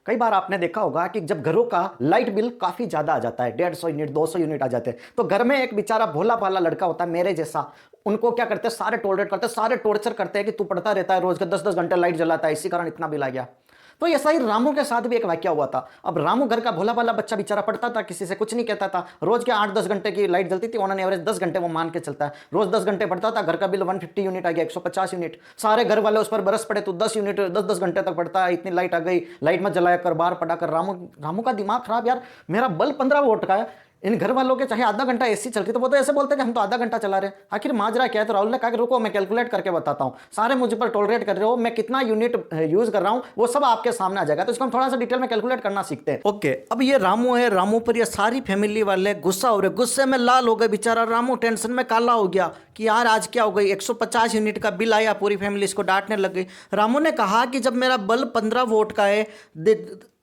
कई बार आपने देखा होगा कि जब घरों का लाइट बिल काफी ज्यादा आ जाता है, 150 यूनिट 200 यूनिट आ जाते हैं, तो घर में एक बेचारा भोला भाला लड़का होता है मेरे जैसा। उनको क्या करते हैं, सारे टॉलरेट करते हैं, सारे टॉर्चर करते हैं कि तू पढ़ता रहता है, रोज के 10-10 घंटे लाइट जलाता है, इसी कारण इतना बिल आ गया। तो ऐसा ही रामू के साथ भी एक वाक्य हुआ था। अब रामू घर का भोला भाला बच्चा बेचारा पढ़ता था, किसी से कुछ नहीं कहता था, रोज के 8-10 घंटे की लाइट जलती थी, ऑन एवरेज 10 घंटे वो मान के चलता है, रोज 10 घंटे पढ़ता था, घर का बिल 150 यूनिट आ गया, 150 यूनिट, सारे घर वाले उस पर बरस पड़े, तो 10 यूनिट 10-10 घंटे तक पढ़ता है, इतनी लाइट आ गई, लाइट मत जलाया कर, बाहर पढ़ा कर। रामू रामू का दिमाग खराब यार, मेरा बल्ब 15 वोल्ट का है, इन घर वालों के चाहे आधा घंटा एसी चलती तो वो तो ऐसे बोलते हैं कि हम तो आधा घंटा चला रहे हैं, आखिर माजरा क्या है। तो राहुल ने कहा कि रुको मैं कैलकुलेट करके बताता हूं, सारे मुझ पर टॉलरेट कर रहे हो, मैं कितना यूनिट यूज कर रहा हूं वो सब आपके सामने आ जाएगा, तो इसको हम थोड़ा सा डिटेल में कैलकुलेट करना सीखते हैं। ओके, अब ये रामू है, रामू पर ये सारी फैमिली वाले गुस्सा हो रहे, गुस्से में लाल हो गए, बेचारा रामू टेंशन में काला हो गया कि यार आज क्या हो गई, 150 यूनिट का बिल आया, पूरी फैमिली इसको डांटने लग गई। रामू ने कहा कि जब मेरा बल्ब 15 वोल्ट का है,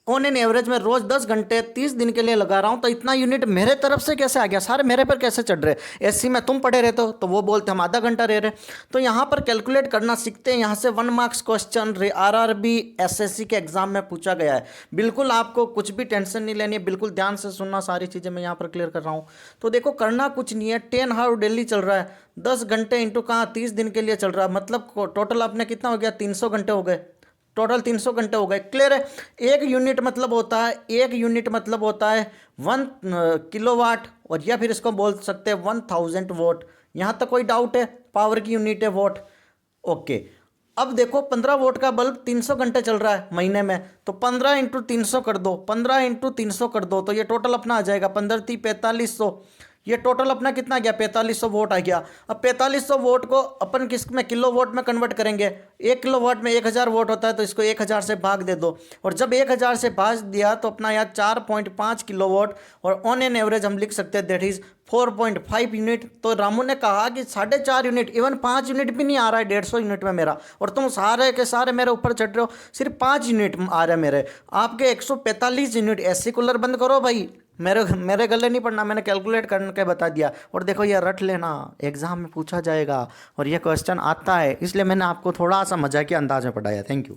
ऑन एन एवरेज में रोज 10 घंटे 30 दिन के लिए लगा रहा हूं, तो इतना यूनिट मेरे तरफ से कैसे आ गया, सारे मेरे पर कैसे चढ़ रहे, एसी में तुम पड़े रहते हो, तो वो बोलते हम आधा घंटा रह रहे। तो यहाँ पर कैलकुलेट करना सीखते हैं, यहाँ से 1 मार्क्स क्वेश्चन आरआरबी एसएससी के एग्जाम में पूछा गया है। बिल्कुल आपको कुछ भी टेंशन नहीं लेनी है, बिल्कुल ध्यान से सुनना, सारी चीज़ें मैं यहाँ पर क्लियर कर रहा हूँ। तो देखो करना कुछ नहीं है, 10 हावर डेली चल रहा है, 10 घंटे इंटू कहाँ 30 दिन के लिए चल रहा है, मतलब टोटल अपने कितना हो गया, 300 घंटे हो गए, टोटल 300 घंटे हो गए। क्लियर है। एक यूनिट मतलब होता है, एक यूनिट मतलब होता है 1 किलोवाट, और या फिर इसको बोल सकते हैं 1000 वोट। यहाँ तक कोई डाउट है, पावर की यूनिट है वोट। ओके, अब देखो 15 वोट का बल्ब 300 घंटे चल रहा है महीने में, तो 15 इंटू 300 कर दो, 15 इंटू 300 कर दो, तो ये टोटल अपना आ जाएगा 15×3 = 4500। ये टोटल अपना कितना गया, 4500 वोट आ गया। अब 4500 वोट को अपन किस में, किलो वोट में कन्वर्ट करेंगे। 1 किलो वोट में 1000 वोट होता है, तो इसको 1000 से भाग दे दो, और जब 1000 से भाग दिया तो अपना यहाँ 4.5 किलो वोट, और ऑन एन एवरेज हम लिख सकते हैं दैट इज 4.5 यूनिट। तो रामू ने कहा कि 4.5 यूनिट, इवन 5 यूनिट भी नहीं आ रहा है 150 यूनिट में मेरा, और तुम सारे के सारे मेरे ऊपर चढ़ रहे हो, सिर्फ 5 यूनिट आ रहे हैं मेरे, आपके 145 यूनिट। एसी कूलर बंद करो भाई, मेरे गले नहीं पड़ना, मैंने कैलकुलेट करके बता दिया। और देखो ये रट लेना, एग्जाम में पूछा जाएगा, और ये क्वेश्चन आता है, इसलिए मैंने आपको थोड़ा सा मजाकिया अंदाज में पढ़ाया। Thank you.